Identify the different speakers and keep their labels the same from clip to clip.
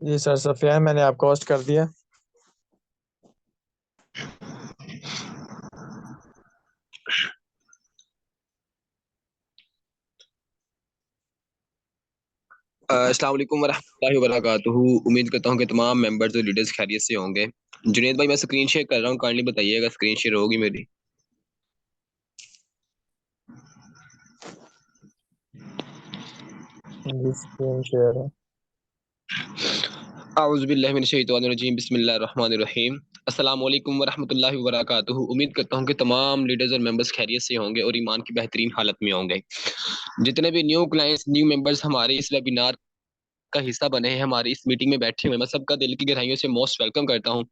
Speaker 1: जी sir, Safiyan मैंने आपको host कर दिया।
Speaker 2: अस्सलाम वालेकुम वरहमतुल्लाहि वबरकातुहू। उम्मीद करता हूँ कि तमाम मेंबर्स और लीडर्स खैरियत से होंगे। जुनेद भाई, मैं स्क्रीन शेयर कर रहा हूँ, काइंडली बताइएगा स्क्रीन शेयर होगी मेरी।
Speaker 1: जी स्क्रीन शेयर है।
Speaker 2: आउज़ुबिल्लाहि मिनश शैतानिर रजीम, बिस्मिल्लाहिर रहमानिर रहीम। अस्सलाम वालेकुम वरहमतुल्लाहि वबरकातुहू। उम्मीद करता हूँ कि तमाम लीडर्स और मेंबर्स खैरियत से होंगे और ईमान की बेहतरीन हालत में होंगे। जितने भी न्यू क्लाइंट्स, न्यू मेंबर्स हमारे इस वेबिनार का हिस्सा बने हैं, हमारी इस मीटिंग में बैठे हुए, मैं सबका दिल की गहराइयों से मोस्ट वेलकम करता हूँ।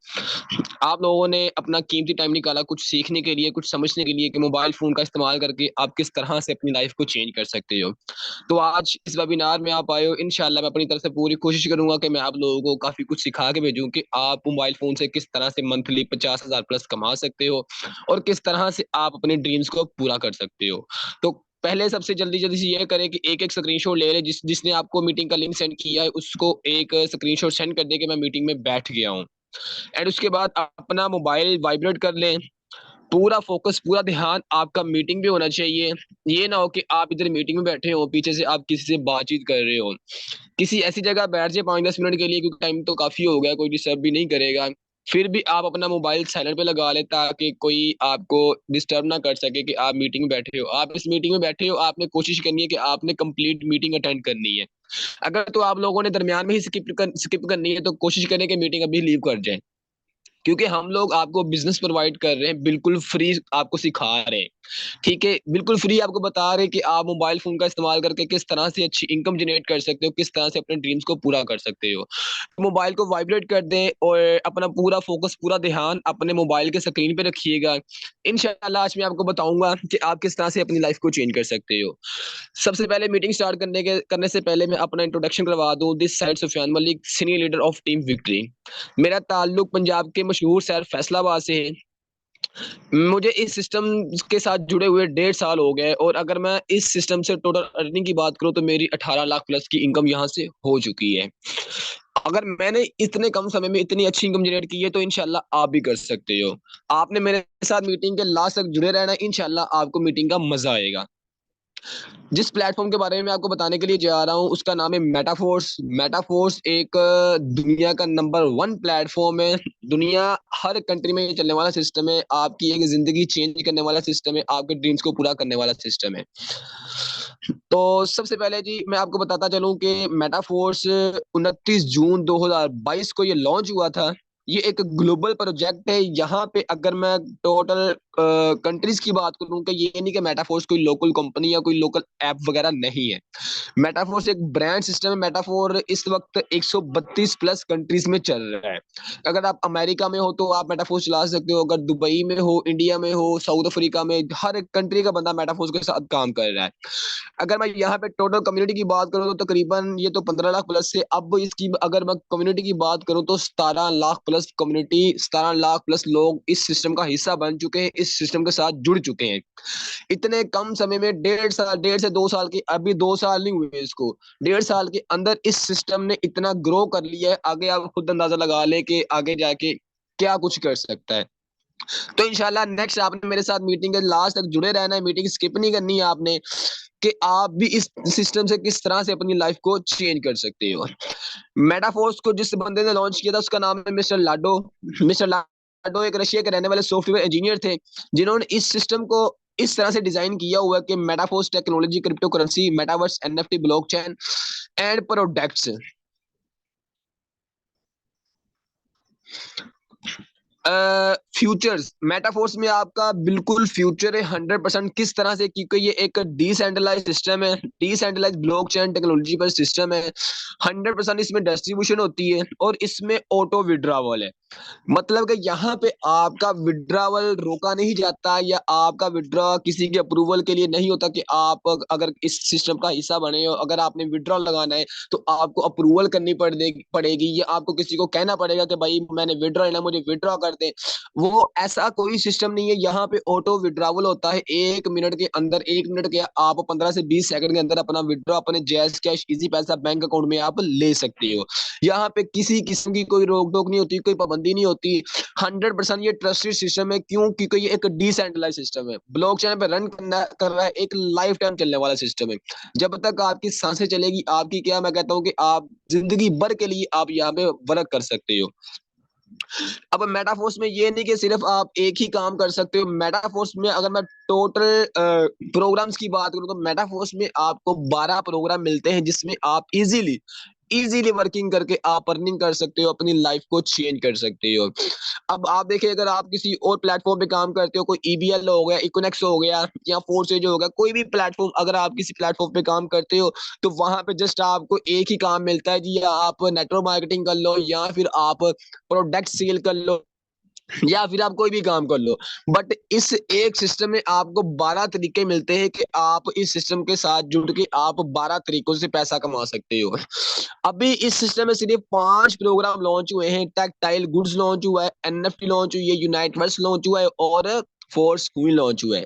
Speaker 2: आप लोगों ने अपना कीमती टाइम निकाला कुछ सीखने के लिए, कुछ समझने के लिए कि मोबाइल फ़ोन का इस्तेमाल करके आप किस तरह से अपनी लाइफ़ को चेंज कर सकते हो। तो आज इस वेबिनार में आप आए हो, इंशाल्लाह मैं अपनी तरफ से पूरी कोशिश करूँगा कि मैं आप लोगों को काफ़ी कुछ सिखा के भेजूँ कि आप मोबाइल फ़ोन से किस तरह से मंथली 50,000 प्लस कमा सकते हो और किस तरह से आप अपने ड्रीम्स को पूरा कर सकते हो। तो पहले सबसे जल्दी-जल्दी से ये करें कि एक-एक स्क्रीनशॉट ले लें, जिसने आपको मीटिंग का लिंक सेंड किया है, उसको एक स्क्रीनशॉट सेंड कर दें कि मैं मीटिंग में बैठ गया हूँ। एंड उसके बाद अपना मोबाइल वाइब्रेट कर लें। पूरा फ़ोकस, पूरा ध्यान आपका मीटिंग पे होना चाहिए। ये ना हो कि आप इधर मीटिंग में बैठे हो, पीछे से आप किसी से बातचीत कर रहे हो। किसी ऐसी जगह बैठ जाइए 5-10 मिनट के लिए, क्योंकि टाइम तो काफ़ी हो गया, कोई डिस्टर्ब भी नहीं करेगा। फिर भी आप अपना मोबाइल साइलेंट पे लगा लें ताकि कोई आपको डिस्टर्ब ना कर सके कि आप मीटिंग में बैठे हो। आप इस मीटिंग में बैठे हो, आपने कोशिश करनी है कि आपने कंप्लीट मीटिंग अटेंड करनी है। अगर तो आप लोगों ने दरमियान में ही स्किप करनी है, तो कोशिश करें कि मीटिंग अभी लीव कर जाएँ। क्योंकि हम लोग आपको बिज़नेस प्रोवाइड कर रहे हैं, बिल्कुल फ्री आपको सिखा रहे हैं। ठीक है? बिल्कुल फ्री आपको बता रहे हैं कि आप मोबाइल फ़ोन का इस्तेमाल करके किस तरह से अच्छी इनकम जनरेट कर सकते हो, किस तरह से अपने ड्रीम्स को पूरा कर सकते हो। मोबाइल को वाइब्रेट कर दें और अपना पूरा फ़ोकस, पूरा ध्यान अपने मोबाइल के स्क्रीन पे रखिएगा। इंशाअल्लाह आज मैं आपको बताऊँगा कि आप किस तरह से अपनी लाइफ़ को चेंज कर सकते हो। सबसे पहले मीटिंग स्टार्ट करने से पहले मैं अपना इंट्रोडक्शन करवा दूँ। This side Sufiyan Malik, senior leader of Team Victory. मेरा ताल्लुक पंजाब के मशहूर शहर फैसलाबाद से है। मुझे इस सिस्टम के साथ जुड़े हुए 1.5 साल हो गए और अगर मैं इस सिस्टम से टोटल अर्निंग की बात करूँ तो मेरी 18 लाख प्लस की इनकम यहाँ से हो चुकी है। अगर मैंने इतने कम समय में इतनी अच्छी इनकम जनरेट की है तो इंशाल्लाह आप भी कर सकते हो। आपने मेरे साथ मीटिंग के लास्ट तक जुड़े रहना है, इंशाल्लाह आपको मीटिंग का मज़ा आएगा। जिस प्लेटफ़ॉर्म के बारे में मैं आपको बताने के लिए जा रहा हूँ, उसका नाम है मेटाफ़ोर्स। मेटाफ़ोर्स एक दुनिया का नंबर 1 प्लेटफ़ॉर्म है। दुनिया हर कंट्री में ये चलने वाला सिस्टम है। आपकी एक ज़िंदगी चेंज करने वाला सिस्टम है, आपके ड्रीम्स को पूरा करने वाला सिस्टम है। तो सबसे पहले जी मैं आपको बताता चलूँ कि मेटाफ़ोर्स 29 जून 2022 को ये लॉन्च हुआ था। ये एक ग्लोबल प्रोजेक्ट है। यहाँ पे अगर मैं टोटल कंट्रीज़ की बात करूँ तो ये नहीं कि मेटाफ़ोर्स कोई लोकल कंपनी या कोई लोकल ऐप वगैरह नहीं है। मेटाफ़ोर्स एक ब्रांड सिस्टम है। मेटाफ़ोर इस वक़्त 132 प्लस कंट्रीज़ में चल रहा है। अगर आप अमेरिका में हो तो आप मेटाफ़ोर्स चला सकते हो, अगर दुबई में हो, इंडिया में हो, साउथ अफ्रीका में, हर एक कंट्री का बंदा मेटाफ़ोर्स के साथ काम कर रहा है। अगर मैं यहाँ पे टोटल कम्युनिटी की बात करूँ तो तकरीबन ये तो 15 लाख प्लस से अब इसकी अगर मैं कम्युनिटी की बात करूँ तो 17 lakh plus community, 17 lakh plus लोग इस सिस्टम का हिस्सा बन चुके हैं, इस सिस्टम के साथ जुड़ चुके हैं। इतने कम समय में 1.5 से 2 साल की, अभी 2 साल नहीं हुए इसको, 1.5 साल के अंदर इस सिस्टम ने इतना ग्रो कर लिया है, आगे आप खुद अंदाज़ा लगा लें कि आगे जाके क्या कुछ कर सकता है। तो इंशाल्लाह नेक्स्ट आपने मेरे साथ मीटिंग के लास्ट तक जुड़े रहना है, मीटिंग स्किप नहीं करनी है आपने कि आप भी इस सिस्टम से किस तरह से अपनी लाइफ को चेंज कर सकते हो। मेटाफोर्स को जिस बंदे ने लॉन्च किया था उसका नाम है मिस्टर लाडो। मिस्टर लाडो एक रशिया के रहने वाले सॉफ्टवेयर इंजीनियर थे, जिन्होंने इस सिस्टम को इस तरह से डिजाइन किया हुआ है कि Metaforce technology, cryptocurrency, metaverse, NFT, blockchain and products. Futures Metaforce में आपका बिल्कुल फ्यूचर है 100% किस तरह से, क्योंकि ये एक डिसेंट्रलाइज सिस्टम है, डिसेंट्रलाइज ब्लॉकचेन टेक्नोलॉजी पर सिस्टम है। 100% इसमें डिस्ट्रीब्यूशन होती है और इसमें ऑटो विड्रॉवल है। मतलब कि यहाँ पे आपका विड्रॉवल रोका नहीं जाता या आपका विड्रॉ किसी के अप्रूवल के लिए नहीं होता कि आप अगर इस सिस्टम का हिस्सा बने हो, अगर आपने विड्रॉ लगाना है तो आपको अप्रूवल करनी पड़ेगी या आपको किसी को कहना पड़ेगा कि भाई मैंने विड्रॉ लेना, मुझे विड्रॉ कर मारते हैं, वो ऐसा कोई सिस्टम नहीं है। यहाँ पे ऑटो विड्रॉवल होता है 1 मिनट के अंदर, 1 मिनट के आप 15 से 20 सेकंड के अंदर अपना विड्रॉ अपने जैज कैश इजी पैसा बैंक अकाउंट में आप ले सकते हो। यहाँ पे किसी किस्म की कोई रोक टोक नहीं होती, कोई पाबंदी नहीं होती। 100% ये ट्रस्टेड सिस्टम है। क्यों? क्योंकि ये एक डिसेंट्रलाइज सिस्टम है, ब्लॉकचेन पे रन कर रहा है, एक लाइफ टाइम चलने वाला सिस्टम है। जब तक आपकी सांसें चलेगी, आपकी क्या मैं कहता हूँ कि आप जिंदगी भर के लिए आप यहाँ पे वर्क कर सकते हो। अब मेटाफोर्स में ये नहीं कि सिर्फ आप एक ही काम कर सकते हो। मेटाफोर्स में अगर मैं टोटल प्रोग्राम्स की बात करूं तो मेटाफोर्स में आपको 12 प्रोग्राम मिलते हैं, जिसमें आप इजीली वर्किंग करके आप अर्निंग कर सकते हो, अपनी लाइफ को चेंज कर सकते हो। अब आप देखिए, अगर आप किसी और प्लेटफॉर्म पे काम करते हो, कोई ईबीएल हो गया, इकोनेक्स हो गया या फोर्सेज हो गया, कोई भी प्लेटफॉर्म, अगर आप किसी प्लेटफॉर्म पे काम करते हो तो वहां पे जस्ट आपको एक ही काम मिलता है जी, या आप नेटवर्क मार्केटिंग कर लो, या फिर आप प्रोडक्ट सेल कर लो, या फिर आप कोई भी काम कर लो। बट इस एक सिस्टम में आपको 12 तरीके मिलते हैं कि आप इस सिस्टम के साथ जुड़ के आप 12 तरीकों से पैसा कमा सकते हो। अभी इस सिस्टम में सिर्फ 5 प्रोग्राम लॉन्च हुए हैं। टेक्टाइल गुड्स लॉन्च हुआ है, एनएफटी लॉन्च हुई है, यूनाइटवर्स लॉन्च हुआ है और फोर्स क्वीन लॉन्च हुआ है।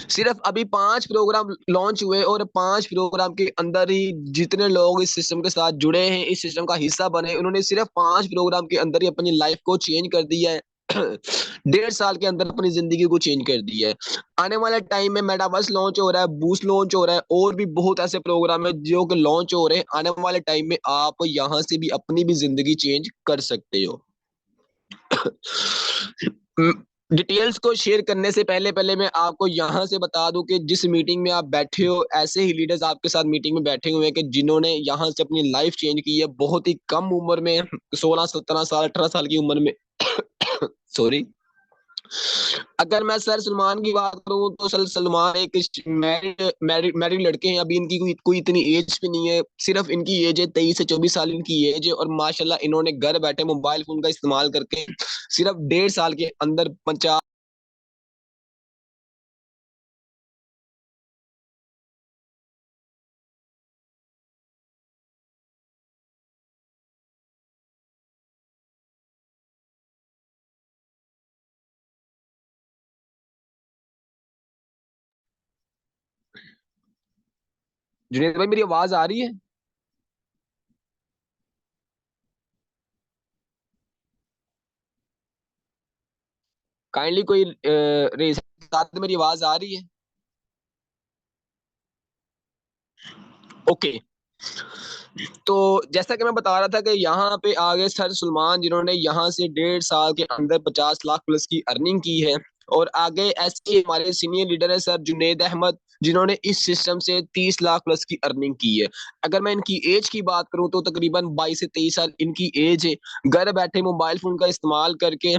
Speaker 2: सिर्फ अभी 5 प्रोग्राम लॉन्च हुए और 5 प्रोग्राम के अंदर ही जितने लोग इस सिस्टम के साथ जुड़े हैं, इस सिस्टम का हिस्सा बने, उन्होंने सिर्फ 5 प्रोग्राम के अंदर ही अपनी लाइफ को चेंज कर दिया है। 1.5 साल के अंदर अपनी जिंदगी को चेंज कर दिया है। आने वाले टाइम में मेटावर्स लॉन्च हो रहा है, बूस्ट लॉन्च हो रहा है, और भी बहुत ऐसे प्रोग्राम है जो कि लॉन्च हो रहे हैं। आने वाले टाइम में आप यहाँ से भी अपनी भी जिंदगी चेंज कर सकते हो। डिटेल्स को शेयर करने से पहले पहले मैं आपको यहाँ से बता दूं कि जिस मीटिंग में आप बैठे हो, ऐसे ही लीडर्स आपके साथ मीटिंग में बैठे हुए हैं कि जिन्होंने यहाँ से अपनी लाइफ चेंज की है बहुत ही कम उम्र में, 16 17 साल 18 साल की उम्र में। सॉरी। अगर मैं सर सलमान की बात करूं तो सर सलमान एक मैरिड लड़के हैं। अभी इनकी कोई इतनी एज भी नहीं है, सिर्फ इनकी एज है 23 से 24 साल इनकी एज है, और माशाल्लाह इन्होंने घर बैठे मोबाइल फोन का इस्तेमाल करके सिर्फ 1.5 साल के अंदर 50। जुनेद भाई, मेरी आवाज आ रही है? काइंडली कोई रेस साथ में मेरी आवाज आ रही है? ओके। तो जैसा कि मैं बता रहा था कि यहाँ पे आगे सर सलमान, जिन्होंने यहाँ से 1.5 साल के अंदर 50 लाख प्लस की अर्निंग की है, और आगे ऐसे हमारे सीनियर लीडर है सर जुनेद अहमद, जिन्होंने इस सिस्टम से 30 लाख प्लस की अर्निंग की है। अगर मैं इनकी एज की बात करूं तो तकरीबन 22 से 23 साल इनकी एज है। घर बैठे मोबाइल फोन का इस्तेमाल करके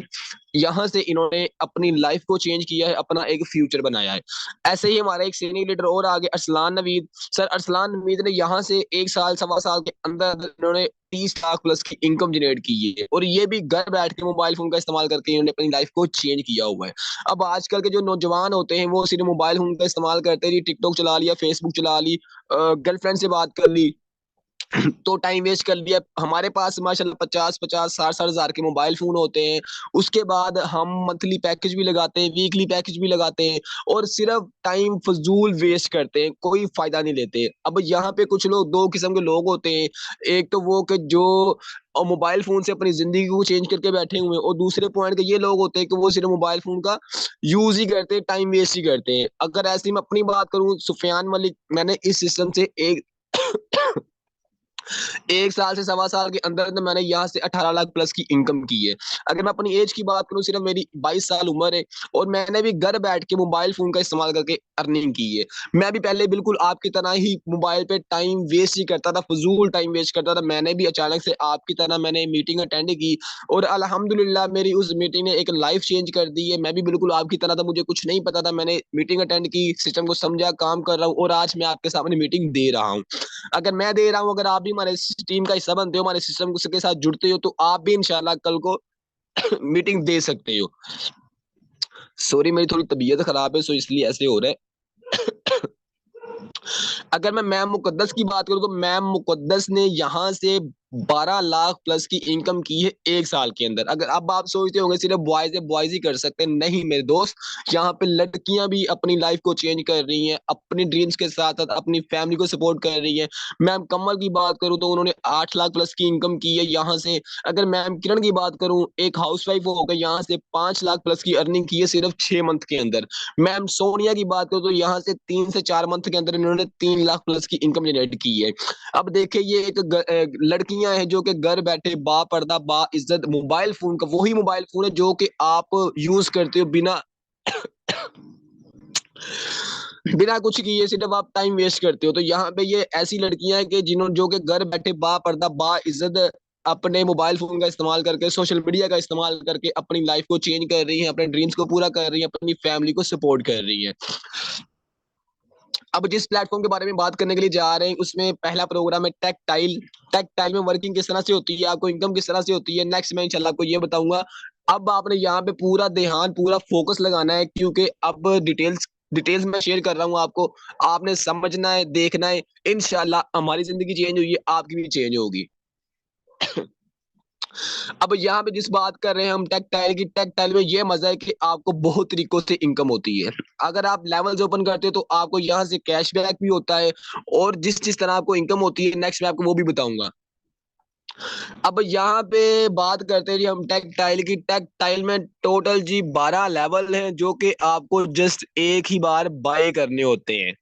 Speaker 2: यहाँ से इन्होंने अपनी लाइफ को चेंज किया है, अपना एक फ्यूचर बनाया है। ऐसे ही हमारे एक सीनियर लीडर और आगे अरसलान नवीद, सर अरसलान नवीद ने यहाँ से 1 साल 1.25 साल के अंदर इन्होंने 30 लाख प्लस की इनकम जनरेट की है, और ये भी घर बैठ के मोबाइल फोन का इस्तेमाल करके इन्होंने अपनी लाइफ को चेंज किया हुआ है। अब आजकल के जो नौजवान होते हैं वो सिर्फ मोबाइल फोन का इस्तेमाल करते हैं, टिकटॉक चला लिया, फेसबुक चला ली, गर्लफ्रेंड से बात कर ली, तो टाइम वेस्ट कर लिया। हमारे पास माशाल्लाह 50 50 60 हजार के मोबाइल फोन होते हैं। उसके बाद हम मंथली पैकेज भी लगाते हैं, वीकली पैकेज भी लगाते हैं, और सिर्फ टाइम फजूल वेस्ट करते हैं, कोई फायदा नहीं लेते। अब यहाँ पे कुछ लोग, दो किस्म के लोग होते हैं। एक तो वो कि जो मोबाइल फोन से अपनी जिंदगी को चेंज करके बैठे हुए हैं, और दूसरे पॉइंट के ये लोग होते हैं कि वो सिर्फ मोबाइल फोन का यूज ही करते हैं, टाइम वेस्ट ही करते हैं। अगर ऐसी मैं अपनी बात करूं, सुफियान मलिक, मैंने इस सिस्टम से 1 साल से 1.25 साल के अंदर अंदर मैंने यहाँ से 18 लाख प्लस की इनकम की है। अगर मैं अपनी एज की बात करूँ, सिर्फ मेरी 22 साल उम्र है, और मैंने भी घर बैठ के मोबाइल फोन का इस्तेमाल करके अर्निंग की है। मैं भी पहले बिल्कुल आपकी तरह ही मोबाइल पे टाइम वेस्ट ही करता था, फजूल टाइम वेस्ट करता था। मैंने भी अचानक से आपकी तरह मैंने मीटिंग अटेंड की, और अल्हम्दुलिल्लाह मेरी उस मीटिंग ने एक लाइफ चेंज कर दी है। मैं भी बिल्कुल आपकी तरह था, मुझे कुछ नहीं पता था, मैंने मीटिंग अटेंड की, सिस्टम को समझा, काम कर रहा हूँ, और आज मैं आपके सामने मीटिंग दे रहा हूँ। अगर मैं दे रहा हूँ, अगर आप भी हमारे टीम का हिस्सा बनते हो, हमारे सिस्टम के साथ जुड़ते हो, तो आप भी इंशाल्लाह कल को मीटिंग दे सकते हो। सॉरी, मेरी थोड़ी तबीयत खराब है, सो इसलिए ऐसे हो रहा है। अगर मैं मैम मुकद्दस की बात करूं तो मैम मुकद्दस ने यहाँ से 12 लाख प्लस की इनकम की है 1 साल के अंदर। अगर अब आप सोचते होंगे सिर्फ बॉयज ही कर सकते हैं, नहीं मेरे दोस्त, यहाँ पे लड़कियां भी अपनी लाइफ को चेंज कर रही हैं, अपने ड्रीम्स के साथ-साथ अपनी फैमिली को सपोर्ट कर रही हैं। मैम कमल की बात करूँ तो उन्होंने 8 लाख प्लस की इनकम की है यहाँ से। अगर मैम किरण की बात करूँ, एक हाउसवाइफ होकर यहाँ से 5 लाख प्लस की अर्निंग की है सिर्फ 6 मंथ के अंदर। मैम सोनिया की बात करूँ तो यहाँ से 3 से 4 मंथ के अंदर इन्होंने 3 लाख प्लस की इनकम जनरेट की है। अब देखिए ये एक लड़कियां हैं जो कि घर बैठे बापर्दा बाइज्जत मोबाइल फोन का वही मोबाइल फोन है जो कि आप यूज करते हो बिना बिना कुछ किए, सिर्फ आप टाइम वेस्ट करते हो। तो यहाँ पे ये ऐसी लड़कियां हैं कि जिन्होंने जो कि घर बैठे बापर्दा बाइज्जत अपने मोबाइल फोन का इस्तेमाल करके, सोशल मीडिया का इस्तेमाल करके अपनी लाइफ को चेंज कर रही हैं, अपने ड्रीम्स को पूरा कर रही हैं, अपनी फैमिली को सपोर्ट कर रही हैं। अब जिस प्लेटफॉर्म के बारे में बात करने के लिए जा रहे हैं उसमें पहला प्रोग्राम है टेक्टाइल। टेक्टाइल में वर्किंग किस तरह से होती है, आपको इनकम किस तरह से होती है, नेक्स्ट मैं इंशाल्लाह आपको ये बताऊंगा। अब आपने यहाँ पे पूरा ध्यान पूरा फोकस लगाना है क्योंकि अब डिटेल्स डिटेल्स मैं शेयर कर रहा हूँ आपको, आपने समझना है, देखना है। इंशाल्लाह हमारी जिंदगी चेंज हुई है, आपकी भी चेंज होगी। अब यहाँ पे जिस बात कर रहे हैं हम टेक्टाइल की, टेक्टाइल में ये मजा है कि आपको बहुत तरीकों से इनकम होती है। अगर आप लेवल्स ओपन करते हो तो आपको यहाँ से कैशबैक भी होता है, और जिस जिस तरह आपको इनकम होती है नेक्स्ट मैं आपको वो भी बताऊंगा। अब यहाँ पे बात करते हैं जी हम टेक्टाइल की। टेक्टाइल में टोटल जी 12 लेवल हैं जो कि आपको जस्ट एक ही बार बाय करने होते हैं।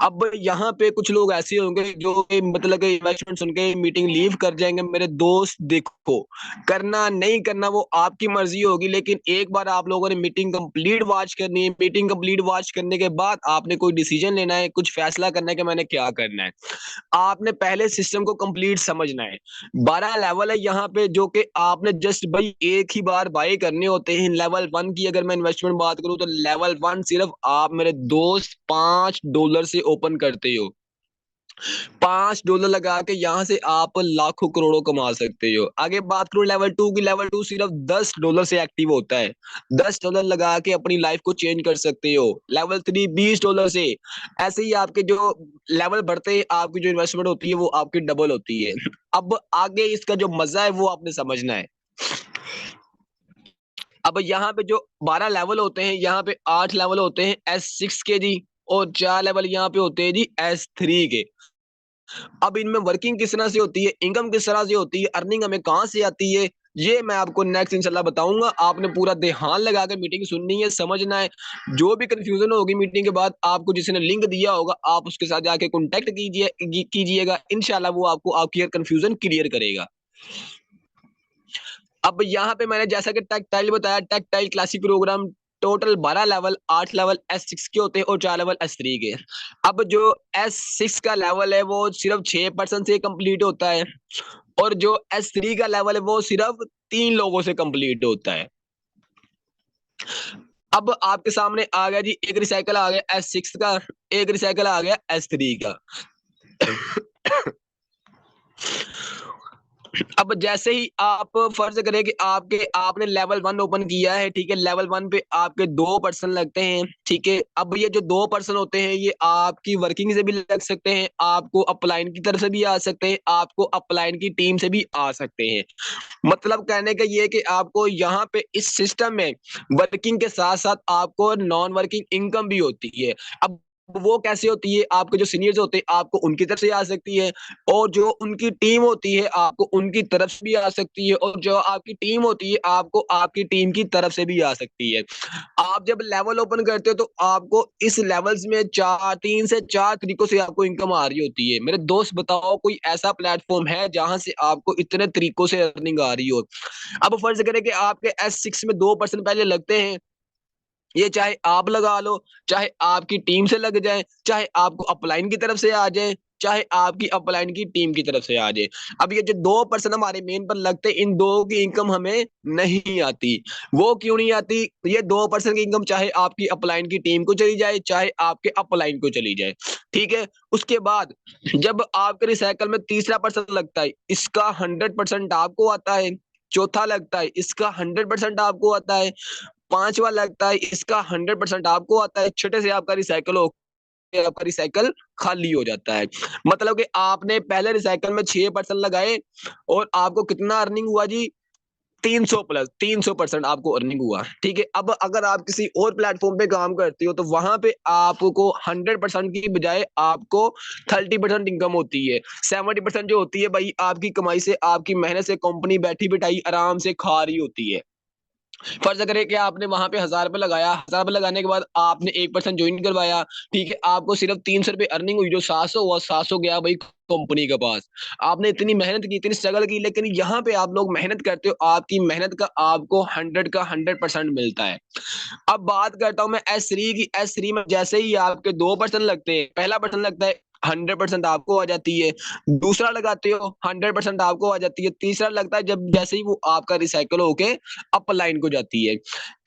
Speaker 2: अब यहाँ पे कुछ लोग ऐसे होंगे जो कि मतलब कि इन्वेस्टमेंट सुन के मीटिंग लीव कर जाएंगे। मेरे दोस्त देखो, करना नहीं करना वो आपकी मर्जी होगी, लेकिन एक बार आप लोगों ने मीटिंग कंप्लीट वॉच करनी है। मीटिंग कंप्लीट वॉच करने के बाद आपने कोई डिसीजन लेना है, कुछ फैसला करना है कि मैंने क्या करना है। आपने पहले सिस्टम को कंप्लीट समझना है। 12 लेवल है यहाँ पे जो कि आपने जस्ट भाई एक ही बार बाय करने होते हैं। लेवल 1 की अगर मैं इन्वेस्टमेंट बात करूं तो लेवल 1 सिर्फ आप मेरे दोस्त $5 से ओपन करते हो। $5 लगा के यहाँ से आप लाखों करोड़ों कमा सकते हो। आगे बात करूं लेवल 2 की, लेवल 2 सिर्फ $10 से एक्टिव होता है। $10 लगा के अपनी लाइफ को चेंज कर सकते हो। लेवल 3 $20 से। ऐसे ही आपके जो लेवल बढ़ते हैं आपकी जो इन्वेस्टमेंट होती है वो आपकी डबल होती है। अब आगे इसका जो मजा है वो आपने समझना है। अब यहाँ पे जो 12 लेवल होते हैं, यहाँ पे 8 लेवल होते हैं S6 के जी, और 4 लेवल यहाँ पे होते हैं जी S3 के। अब इनमें वर्किंग किस तरह से होती है, इनकम किस तरह से होती है, अर्निंग हमें कहाँ से आती है, ये मैं आपको नेक्स्ट इंशाल्लाह बताऊंगा। आपने पूरा ध्यान लगा के मीटिंग सुननी है, समझना है। जो भी कंफ्यूजन होगी मीटिंग के बाद, आपको जिसने लिंक दिया होगा आप उसके साथ जाके कॉन्टेक्ट कीजिएगा। इंशाल्लाह वो आपको आपकी कंफ्यूजन क्लियर करेगा। अब यहाँ पे मैंने जैसा कि टेक्टाइल बताया, टेक्टाइल classic program total 12 level, 8 level S6 के होते हैं और 4 लेवल S3 के। अब जो S6 का लेवल है वो सिर्फ 6% से कंप्लीट होता है, और जो S3 का लेवल है वो सिर्फ 3 लोगों से कंप्लीट होता है। अब आपके सामने आ गया जी, एक रिसाइकल आ गया S6 का, एक रिसाइकल आ गया S3 का। अब जैसे ही आप फर्ज करें कि आपने लेवल 1 ओपन किया है, ठीक है, लेवल 1 पे आपके 2% लगते हैं, ठीक है। अब ये जो 2% होते हैं ये आपकी वर्किंग से भी लग सकते हैं, आपको अपलाइन की तरफ से भी आ सकते हैं, आपको अपलाइन की टीम से भी आ सकते हैं। मतलब कहने का ये है कि आपको यहाँ पे इस सिस्टम में वर्किंग के साथ साथ आपको नॉन वर्किंग इनकम भी होती है। अब वो कैसे होती है, आपके जो सीनियर्स होते हैं आपको उनकी तरफ से आ सकती है, और जो उनकी टीम होती है आपको उनकी तरफ से भी आ सकती है, और जो आपकी टीम होती है आपको आपकी टीम की तरफ से भी आ सकती है। आप जब लेवल ओपन करते हो तो आपको इस लेवल्स में 3 से 4 तरीकों से आपको इनकम आ रही होती है। मेरे दोस्त बताओ कोई ऐसा प्लेटफॉर्म है जहां से आपको इतने तरीकों से अर्निंग आ रही हो। अब फर्ज करें कि आपके S6 में 2% पहले लगते हैं, ये चाहे आप लगा लो, चाहे आपकी टीम से लग जाए, चाहे आपको अपलाइन की तरफ से आ जाए, चाहे आपकी अपलाइन की टीम की तरफ से आ जाए। अब ये जो 2% हमारे मेन पर लगते हैं, इन दो की इनकम हमें नहीं आती। वो क्यों नहीं आती? ये 2% की इनकम चाहे आपकी अपलाइन की टीम को चली जाए, चाहे आपके अपलाइन को चली जाए, ठीक है। उसके बाद जब आपके रिसाइकल में तीसरा पर्सन लगता है, इसका 100% आपको आता है। चौथा लगता है, इसका 100% आपको आता है। पांचवा लगता है, इसका 100% आपको आता है। छठे से आपका रिसाइकल हो आपका रिसाइकल खाली हो जाता है। मतलब कि आपने पहले रिसाइकल में 6% लगाए और आपको कितना अर्निंग हुआ जी, 300 प्लस 300% आपको अर्निंग हुआ। ठीक है, अब अगर आप किसी और प्लेटफॉर्म पे काम करते हो तो वहां पे आपको 100% की बजाय आपको 30% इनकम होती है। 70% जो होती है भाई आपकी कमाई से, आपकी मेहनत से कंपनी बैठी बिठाई आराम से खा रही होती है। फर्ज करें कि आपने वहां पे 1000 रुपये लगाया, 1000 रुपये लगाने के बाद आपने 1% ज्वाइन करवाया। ठीक है, आपको सिर्फ 300 रुपये अर्निंग हुई, जो 700 हुआ 700 गया भाई कंपनी के पास। आपने इतनी मेहनत की, इतनी स्ट्रगल की, लेकिन यहाँ पे आप लोग मेहनत करते हो, आपकी मेहनत का आपको 100 का 100% मिलता है। अब बात करता हूँ मैं S3 की। S3 में जैसे ही आपके 2% लगते हैं, पहला पर्सन लगता है 100% आपको आ जाती है, दूसरा लगाते हो 100% आपको आ जाती है, तीसरा लगता है जब जैसे ही वो आपका रिसाइकल होके अप लाइन को जाती है।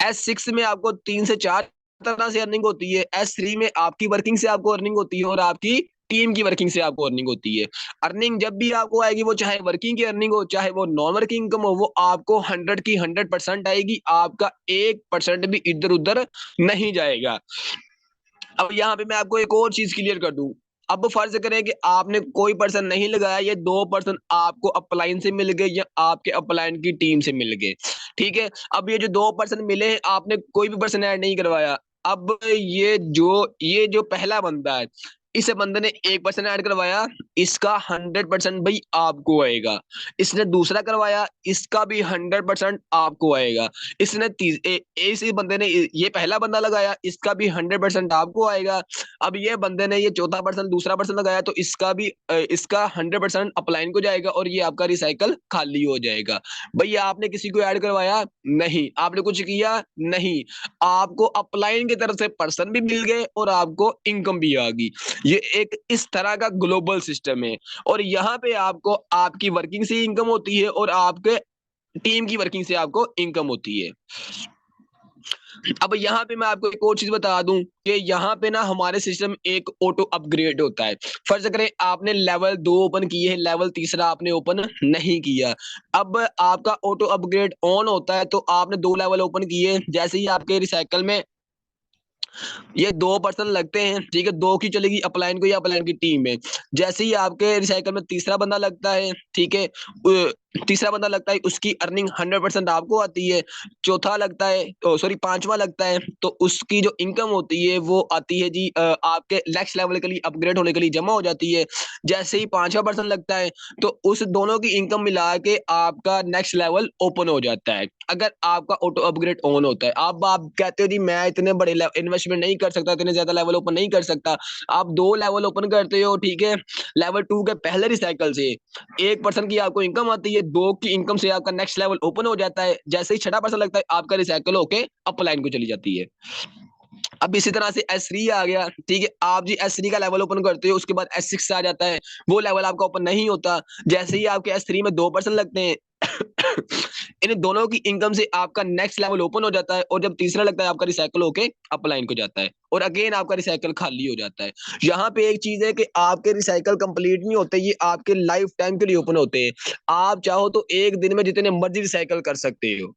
Speaker 2: S6 में आपको 3 से 4 तरह से अर्निंग होती है। S3 में आपकी वर्किंग से आपको अर्निंग होती है और आपकी टीम की वर्किंग से आपको अर्निंग होती है। अर्निंग जब भी आपको आएगी, वो चाहे वर्किंग की अर्निंग हो, चाहे वो नॉन वर्किंग इनकम हो, वो आपको 100 की 100% आएगी। आपका 1% भी इधर उधर नहीं जाएगा। अब यहाँ पे मैं आपको एक और चीज क्लियर कर दूं। अब फर्ज करें कि आपने कोई पर्सन नहीं लगाया, ये 2% आपको अपलाइन से मिल गए या आपके अपलाइन की टीम से मिल गए। ठीक है, अब ये जो 2% मिले हैं, आपने कोई भी पर्सन ऐड नहीं करवाया। अब ये जो पहला बंदा है, इस बंदे ने 1% ऐड करवाया, इसका 100% भाई आपको आएगा। इसने दूसरा करवाया, इसका भी 100% आपको आएगा। इसने इसी बंदे ने ये पहला बंदा लगाया, इसका भी 100% आपको आएगा। अब ये बंदे ने ये चौथा पर्सन दूसरा पर्सन लगाया, तो इसका 100% अपलाइन को जाएगा और ये आपका रिसाइकल खाली हो जाएगा। भैया आपने किसी को ऐड करवाया नहीं, आपने कुछ किया नहीं, आपको अपलाइन की तरफ से पर्सन भी मिल गए और आपको इनकम भी आ गई। ये एक इस तरह का ग्लोबल सिस्टम है और यहाँ पे आपको आपकी वर्किंग से इनकम होती है और आपके टीम की वर्किंग से आपको इनकम होती है। अब यहाँ पे मैं आपको एक और चीज बता दूं कि यहाँ पे ना हमारे सिस्टम एक ऑटो अपग्रेड होता है। फर्ज करें आपने लेवल 2 ओपन किए है, लेवल तीसरा आपने ओपन नहीं किया। अब आपका ऑटो अपग्रेड ऑन होता है, तो आपने 2 लेवल ओपन किए, जैसे ही आपके रिसाइकल में ये 2% लगते हैं, ठीक है, 2 की चलेगी अपलाइन को या अपलाइन की टीम में। जैसे ही आपके रिसाइकल में तीसरा बंदा लगता है, ठीक है, तीसरा बंदा लगता है, उसकी अर्निंग 100% आपको आती है। चौथा लगता है, सॉरी, पांचवा लगता है, तो उसकी जो इनकम होती है वो आती है जी आपके नेक्स्ट लेवल के लिए अपग्रेड होने के लिए जमा हो जाती है। जैसे ही पांचवा पर्सन लगता है, तो उस दोनों की इनकम मिला के आपका नेक्स्ट लेवल ओपन हो जाता है, अगर आपका ऑटो अपग्रेड ऑन होता है। अब आप कहते हो जी मैं इतने बड़े इन्वेस्टमेंट नहीं कर सकता, इतने ज्यादा लेवल ओपन नहीं कर सकता। आप 2 लेवल ओपन करते हो, ठीक है, लेवल 2 के पहले रिसाइकल से 1% की आपको इनकम आती है, 2 की इनकम से आपका नेक्स्ट लेवल ओपन हो जाता है। जैसे ही छठा पर्सन लगता है, आपका रिसाइकल होके अपलाइन को चली जाती है। अब इसी तरह से S3 आ गया, ठीक है, आप जी S3 का लेवल ओपन करते हो, उसके बाद S6 आ जाता है, वो लेवल आपका ओपन नहीं होता। जैसे ही आपके S3 में 2% लगते हैं इन दोनों की इनकम से आपका नेक्स्ट लेवल ओपन हो जाता है और जब तीसरा लगता है, आपका रिसाइकल होके अपलाइन को जाता है और अगेन आपका रिसाइकल खाली हो जाता है। यहाँ पे एक चीज है कि आपके रिसाइकल कंप्लीट नहीं होते, ये आपके लाइफ टाइम के लिए ओपन होते हैं। आप चाहो तो एक दिन में जितने मर्जी रिसाइकल कर सकते हो।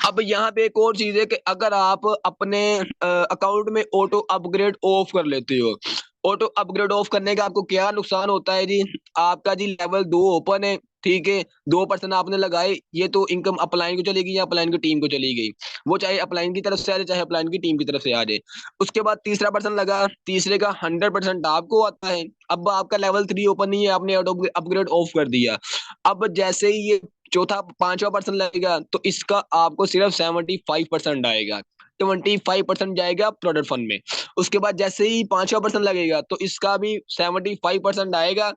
Speaker 2: अब यहाँ पे एक और चीज है कि अगर आप अपने अकाउंट में ऑटो अपग्रेड ऑफ कर लेते हो, ऑटो अपग्रेड ऑफ करने का आपको क्या नुकसान होता है जी, आपका जी लेवल 2 ओपन है, ठीक है, 2% आपने लगाए, ये तो इनकम अपलाइन को चलेगी या अपलाइन की टीम को चली गई, वो चाहे अपलाइन की तरफ से आ जाए चाहे अपलाइन की टीम की तरफ से आ जाए। उसके बाद तीसरा पर्सन लगा, तीसरे का 100% आपको आता है। अब आपका लेवल 3 ओपन नहीं है, आपने ऑटो अपग्रेड ऑफ कर दिया। अब जैसे ही ये चौथा पांचवा पर्सन लगेगा, तो इसका आपको सिर्फ 75% आएगा, 25% जाएगा प्रोडक्ट फंड में। उसके बाद जैसे ही पांचवा पर्सन लगेगा, तो इसका भी 75% आएगा,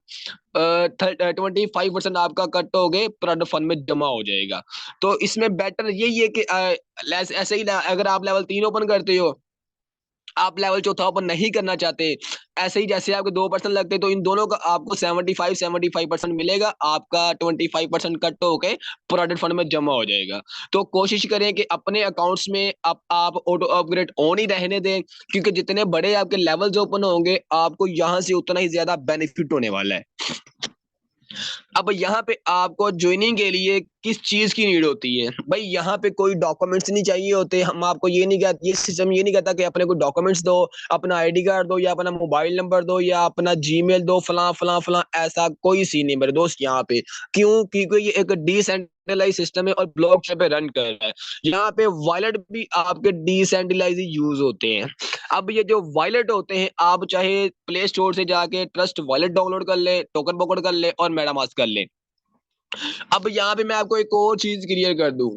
Speaker 2: 25% आपका कट हो गए प्रोडक्ट फंड में जमा हो जाएगा। तो इसमें बेटर यही है कि ऐसे ही अगर आप लेवल 3 ओपन करते हो, आप लेवल चौथा ओपन नहीं करना चाहते, ऐसे ही जैसे आपके 2% लगते, तो इन दोनों का आपको 75% मिलेगा, आपका 25% कट होके प्रोडक्ट फंड में जमा हो जाएगा। तो कोशिश करें कि अपने अकाउंट्स में आप ऑटो अपग्रेड ऑन ही रहने दें, क्योंकि जितने बड़े आपके लेवल्स ओपन होंगे, आपको यहाँ से उतना ही ज्यादा बेनिफिट होने वाला है। अब यहाँ पे आपको ज्वाइनिंग के लिए किस चीज की नीड होती है भाई? यहाँ पे कोई डॉक्यूमेंट्स नहीं चाहिए होते। हम आपको ये नहीं कहते, ये सिस्टम ये नहीं कहता कि अपने को डॉक्यूमेंट्स दो, अपना आईडी कार्ड दो या अपना मोबाइल नंबर दो या अपना जीमेल दो, फला फला फला, ऐसा कोई सीन नहीं मेरे दोस्त यहाँ पे। क्यों? क्योंकि ये एक डिसेंट्रलाइज सिस्टम है और ब्लॉकचेन पे रन कर रहा है। यहाँ पे वॉलेट भी आपके डिसेंट्रलाइज यूज होते हैं। अब ये जो वॉलेट होते हैं, आप चाहे प्ले स्टोर से जाके ट्रस्ट वॉलेट डाउनलोड कर ले, टोकन पकड़ कर ले और मेटामास्क कर ले। अब यहाँ पे मैं आपको एक और चीज क्लियर कर दूं।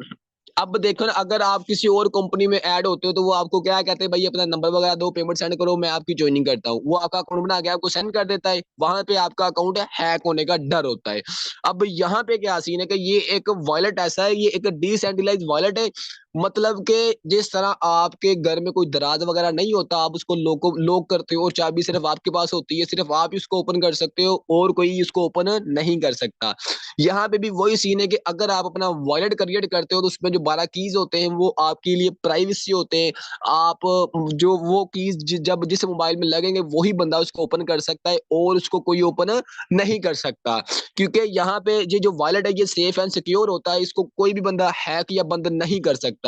Speaker 2: अब देखो ना, अगर आप किसी और कंपनी में ऐड होते हो तो वो आपको क्या कहते हैं, भाई अपना नंबर वगैरह दो, पेमेंट सेंड करो, मैं आपकी ज्वाइनिंग करता हूँ। वो आपका अकाउंट बना के आपको सेंड कर देता है, वहां पे आपका अकाउंट हैक होने का डर होता है। अब यहाँ पे क्या सीन है कि ये एक वॉलेट ऐसा है, ये एक डिसेंट्रलाइज वॉलेट है। मतलब कि जिस तरह आपके घर में कोई दराज वगैरह नहीं होता, आप उसको लॉक करते हो और चाबी सिर्फ आपके पास होती है, सिर्फ आप इसको ओपन कर सकते हो और कोई इसको ओपन नहीं कर सकता। यहाँ पे भी वही सीन है कि अगर आप अपना वॉलेट क्रिएट करते हो तो उसमें जो 12 कीज होते हैं वो आपके लिए प्राइवेसी होते हैं। आप जो वो कीज जब जिस मोबाइल में लगेंगे वही बंदा उसको ओपन कर सकता है और उसको कोई ओपन नहीं कर सकता। क्योंकि यहाँ पे ये जो वॉलेट है ये सेफ एंड सिक्योर होता है, इसको कोई भी बंदा हैक या बंद नहीं कर सकता।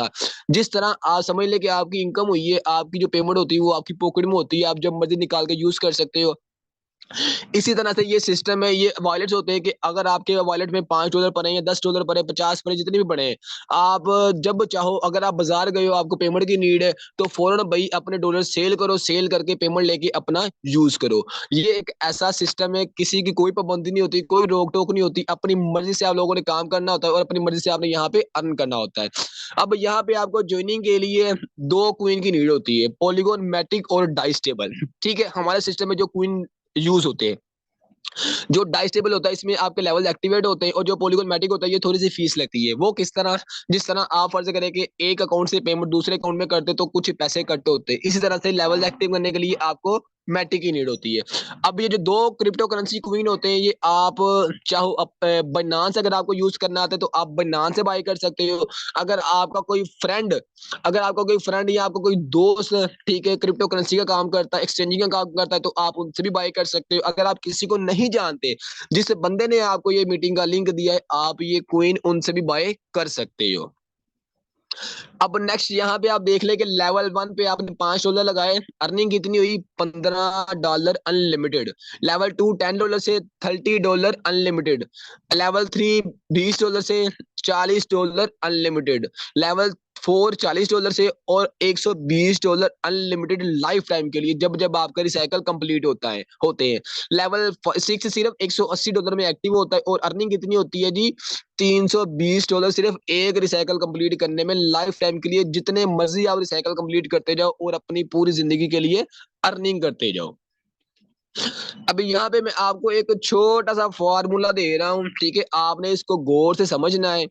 Speaker 2: जिस तरह आप समझ ले कि आपकी इनकम हुई है, आपकी जो पेमेंट होती है वो आपकी पॉकेट में होती है, आप जब मर्जी निकाल के यूज कर सकते हो। इसी तरह से ये सिस्टम है, ये वॉलेट्स होते हैं कि अगर आपके वॉलेट में $5 पड़े या $10 पड़े, 50 पड़े, जितने भी पड़े हैं, आप जब चाहो, अगर आप बाजार गए हो, आपको पेमेंट की नीड है, तो फौरन भाई अपने डॉलर सेल करो, सेल करके पेमेंट लेके अपना यूज करो। ये एक ऐसा सिस्टम है, किसी की कोई पाबंदी नहीं होती, कोई रोक टोक नहीं होती, अपनी मर्जी से आप लोगों ने काम करना होता है और अपनी मर्जी से आपने यहाँ पे अर्न करना होता है। अब यहाँ पे आपको ज्वाइनिंग के लिए दो क्वीन की नीड होती है, पॉलीगॉन, मैटिक और डाइस्टेबल। ठीक है, हमारे सिस्टम में जो क्वीन यूज होते हैं, जो डाइस्टेबल होता है इसमें आपके लेवल एक्टिवेट होते हैं और जो पॉलीगोनमेटिक होता है ये थोड़ी सी फीस लगती है। वो किस तरह? जिस तरह आप फर्ज करें कि एक अकाउंट से पेमेंट दूसरे अकाउंट में करते तो कुछ पैसे कट होते हैं, इसी तरह से लेवल एक्टिव करने के लिए आपको मैटिक की नीड होती है। अब ये जो दो क्रिप्टो करेंसी क्वीन होते हैं, ये आप चाहो बाइनांस अगर आपको यूज करना आता है तो आप बाइनांस से बाय कर सकते हो। अगर आपका कोई फ्रेंड अगर आपका कोई फ्रेंड या आपका कोई दोस्त, ठीक है, क्रिप्टो करेंसी का काम करता है, एक्सचेंजिंग का काम करता है, तो आप उनसे भी बाय कर सकते हो। अगर आप किसी को नहीं जानते, जिस बंदे ने आपको ये मीटिंग का लिंक दिया है, आप ये कॉइन उनसे भी बाय कर सकते हो। अब नेक्स्ट यहाँ पे आप देख ले कि लेवल 1 पे आपने $5 लगाए, अर्निंग कितनी हुई? $15 अनलिमिटेड। लेवल 2 $10 से $30 अनलिमिटेड। लेवल 3 $20 से $40 अनलिमिटेड। लेवल 4 $40 से और $120 अनलिमिटेड लाइफ टाइम के लिए, जब जब आपका रिसाइकल कंप्लीट होते हैं। लेवल 6 सिर्फ $180 में एक्टिव होता है और अर्निंग कितनी होती है जी? $320 सिर्फ एक रिसाइकल कंप्लीट करने में, लाइफ टाइम के लिए जितने मर्जी आप रिसाइकल कंप्लीट करते जाओ और अपनी पूरी जिंदगी के लिए अर्निंग करते जाओ। अभी यहाँ पे मैं आपको एक छोटा सा फॉर्मूला दे रहा हूँ, ठीक है, आपने इसको गौर से समझना है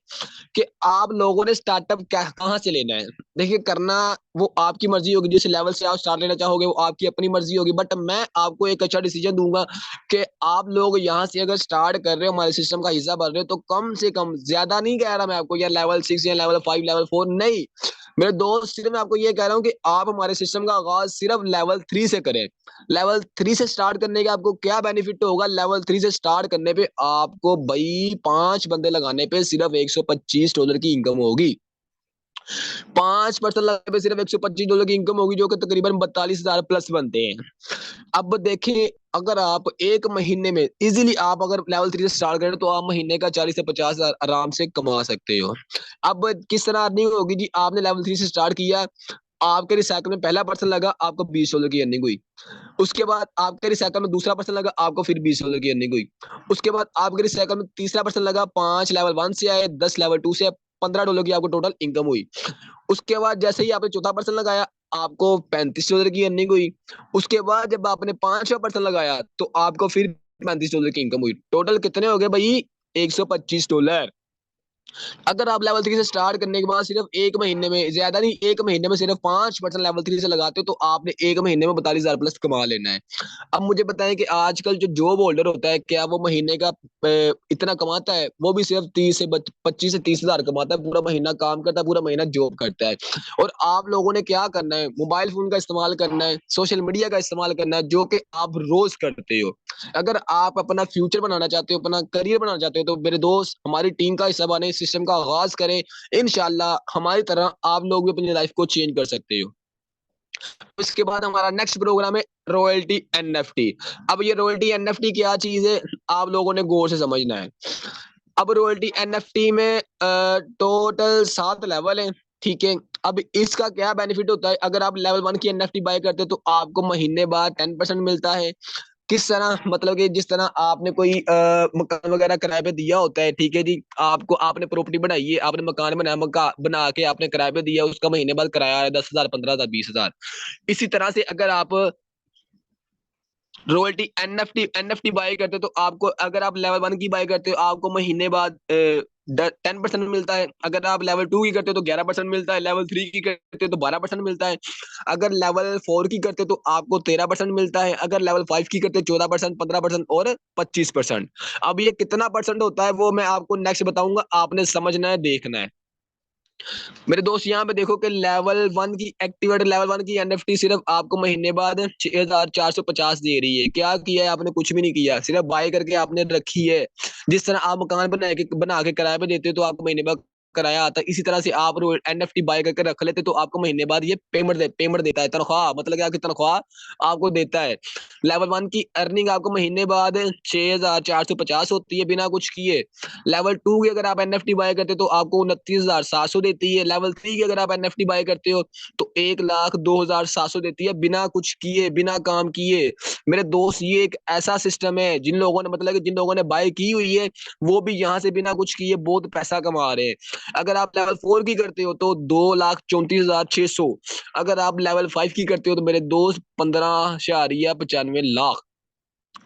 Speaker 2: कि आप लोगों ने स्टार्टअप क्या कहाँ से लेना है। देखिए, करना वो आपकी मर्जी होगी, जिस लेवल से आप स्टार्ट लेना चाहोगे वो आपकी अपनी मर्जी होगी, बट मैं आपको एक अच्छा डिसीजन दूंगा कि आप लोग यहाँ से अगर स्टार्ट कर रहे हो, हमारे सिस्टम का हिस्सा बन रहे हो, तो कम से कम, ज्यादा नहीं कह रहा मैं आपको यार लेवल 6 या लेवल 5 लेवल 4 नहीं, मेरे दोस्त, सिर्फ मैं आपको ये कह रहा हूँ कि आप हमारे सिस्टम का आगाज सिर्फ लेवल 3 से करें। लेवल 3 से स्टार्ट करने के आपको क्या बेनिफिट होगा? लेवल 3 से स्टार्ट करने पे आपको भाई 5 बंदे लगाने पे सिर्फ $125 की इनकम होगी। 5% लगाने पे सिर्फ $125 की इनकम होगी, जो कि तकरीबन 42,000 प्लस बनते हैं। अब देखें, अगर आप एक महीने में इजीली, आप अगर लेवल 3 से स्टार्ट करें तो आप महीने का 40 से 50,000 आराम से कमा सकते हो। अब किस तरह अर्निंग होगी जी? आपने लेवल 3 से स्टार्ट किया, आपके रिसाइकल में पहला पर्सन लगा, आपको $20 की अर्निंग हुई। उसके बाद आपके रिसाइकल में दूसरा पर्सन लगा, आपको फिर $20 की अर्निंग हुई। उसके बाद आपके रिसाइकल में तीसरा पर्सन लगा, 5 लेवल 1 से आए, 10 लेवल 2 से आए, $15 की आपको टोटल इनकम हुई। उसके बाद जैसे ही आपने चौथा पर्सन लगाया, आपको $35 की अर्निंग हुई। उसके बाद जब आपने पांचवा पर्सन लगाया तो आपको फिर $35 की इनकम हुई। टोटल कितने हो गए भाई? $125। अगर आप लेवल 3 से स्टार्ट करने के बाद सिर्फ 1 महीने में, ज्यादा नहीं 1 महीने में सिर्फ 5% लेवल 3 से लगाते हो तो आपने 1 महीने में 42,000 प्लस कमा लेना है। अब मुझे बताएं कि आजकल जो जॉब होल्डर होता है, क्या वो महीने का इतना कमाता है? वो भी सिर्फ 25 से 30,000 कमाता है, पूरा महीना काम करता है, पूरा महीना जॉब करता है। और आप लोगों ने क्या करना है? मोबाइल फोन का इस्तेमाल करना है, सोशल मीडिया का इस्तेमाल करना है, जो कि आप रोज करते हो। अगर आप अपना फ्यूचर बनाना चाहते हो, अपना करियर बनाना चाहते हो, तो मेरे दोस्त हमारी टीम का हिस्सा बने, इस सिस्टम का आगाज करें। इंशाल्लाह हमारी तरह आप लोग भी अपनी लाइफ को चेंज कर सकते हो। इसके बाद हमारा नेक्स्ट प्रोग्राम है रॉयल्टी एनएफटी। अब ये रॉयल्टी एनएफटी क्या चीज है, आप लोगों ने गौर से समझना है। अब रॉयल्टी एनएफटी में टोटल 7 लेवल है, ठीक है। अब इसका क्या बेनिफिट होता है? अगर आप लेवल 1 की एनएफटी बाय करते हो तो आपको महीने बाद 10% मिलता है। किस तरह? मतलब कि जिस तरह आपने कोई मकान वगैरह किराए पे दिया होता है, ठीक है जी, आपको आपने प्रॉपर्टी बनाई है, आपने मकान बनाया, बना के आपने किराए पे दिया, उसका महीने बाद किराया है 10,000, 15,000, 20,000। इसी तरह से अगर आप रॉयल्टी एनएफटी बाय करते हो तो आपको, अगर आप लेवल 1 की बाय करते हो, आपको महीने बाद 10% मिलता है। अगर आप लेवल 2 की करते हो तो 11% मिलता है। लेवल 3 की करते हो तो 12% मिलता है। अगर लेवल 4 की करते हो तो आपको 13% मिलता है। अगर लेवल 5 की करते हो 14%, 15% और 25%। अब ये कितना परसेंट होता है वो मैं आपको नेक्स्ट बताऊंगा, आपने समझना है, देखना है। मेरे दोस्त यहाँ पे देखो कि लेवल 1 की एक्टिवेट, लेवल 1 की एनएफटी सिर्फ आपको महीने बाद 6,450 दे रही है। क्या किया है आपने? कुछ भी नहीं किया, सिर्फ बाय करके आपने रखी है। जिस तरह आप मकान बना के किराए पे देते हो तो आपको महीने बाद किराया आता है, इसी तरह से आप एनएफटी बाय करके रख लेते तो आपको महीने बाद ये पेमेंट देता है, तनख्वाह, मतलब कि आपकी तनख्वाह आपको देता है। लेवल 1 की अर्निंग आपको महीने बाद 6,450 होती है बिना कुछ किए। लेवल 2 की अगर आप एनएफटी बाय करते हो तो आपको 29,700 देती है। लेवल 3 की अगर आप एनएफटी बाय करते हो तो 1,02,700 देती है बिना कुछ किए, बिना काम किए। मेरे दोस्त ये एक ऐसा सिस्टम है, जिन लोगों ने, मतलब कि जिन लोगों ने बाय की हुई है, वो भी यहाँ से बिना कुछ किए बहुत पैसा कमा रहे हैं। अगर आप लेवल 4 की करते हो तो 2,34,600। अगर आप लेवल 5 की करते हो तो मेरे दोस्त 15,95 लाख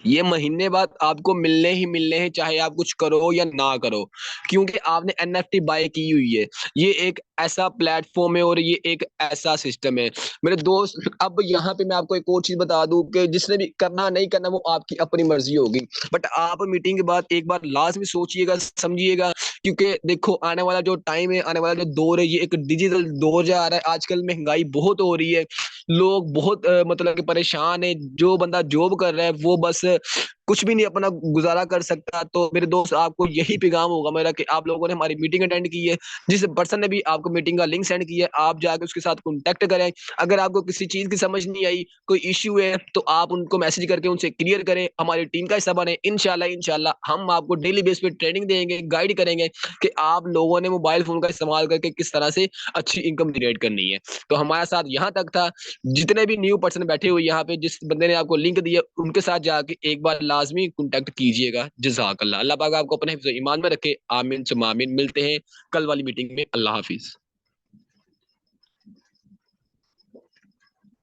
Speaker 2: ये महीने बाद आपको मिलने ही मिलने हैं, चाहे आप कुछ करो या ना करो, क्योंकि आपने एनएफटी बाय की हुई है। ये एक ऐसा प्लेटफॉर्म है और ये एक ऐसा सिस्टम है मेरे दोस्त। अब यहाँ पे मैं आपको एक और चीज बता दूं कि जिसने भी करना नहीं करना वो आपकी अपनी मर्जी होगी, बट आप मीटिंग के बाद एक बार लाजमी सोचिएगा, समझिएगा। क्योंकि देखो आने वाला जो टाइम है, आने वाला जो दौर है, ये एक डिजिटल दौर जा रहा है। आजकल महंगाई बहुत हो रही है, लोग बहुत मतलब कि परेशान है। जो बंदा जॉब कर रहा है वो बस कुछ भी नहीं अपना गुजारा कर सकता। तो मेरे दोस्त आपको यही पैगाम होगा मेरा कि आप लोगों ने हमारी मीटिंग अटेंड की है, जिस पर्सन ने भी आपको मीटिंग का लिंक सेंड किया है, आप जाकर उसके साथ कांटेक्ट करें। अगर आपको किसी चीज की समझ नहीं आई, कोई इश्यू है, तो आप उनको मैसेज करके उनसे क्लियर करें। हमारी टीम का हिस्सा बने। इंशाल्लाह इंशाल्लाह हम आपको डेली बेस पे ट्रेनिंग देंगे, गाइड करेंगे कि आप लोगों ने मोबाइल फोन का इस्तेमाल करके किस तरह से अच्छी इनकम जनरेट करनी है। तो हमारा साथ यहाँ तक था। जितने भी न्यू पर्सन बैठे हुए यहाँ पे, जिस बंदे ने आपको लिंक दिया, उनके साथ जाके एक बार लाजमी कांटेक्ट कीजिएगा। जज़ाकल्लाह। अल्लाह पाक आपको अपने हिफ्ज़-ओ-ईमान में रखे। आमीन सुम्मा आमीन। मिलते हैं कल वाली मीटिंग में। अल्लाह हाफिज।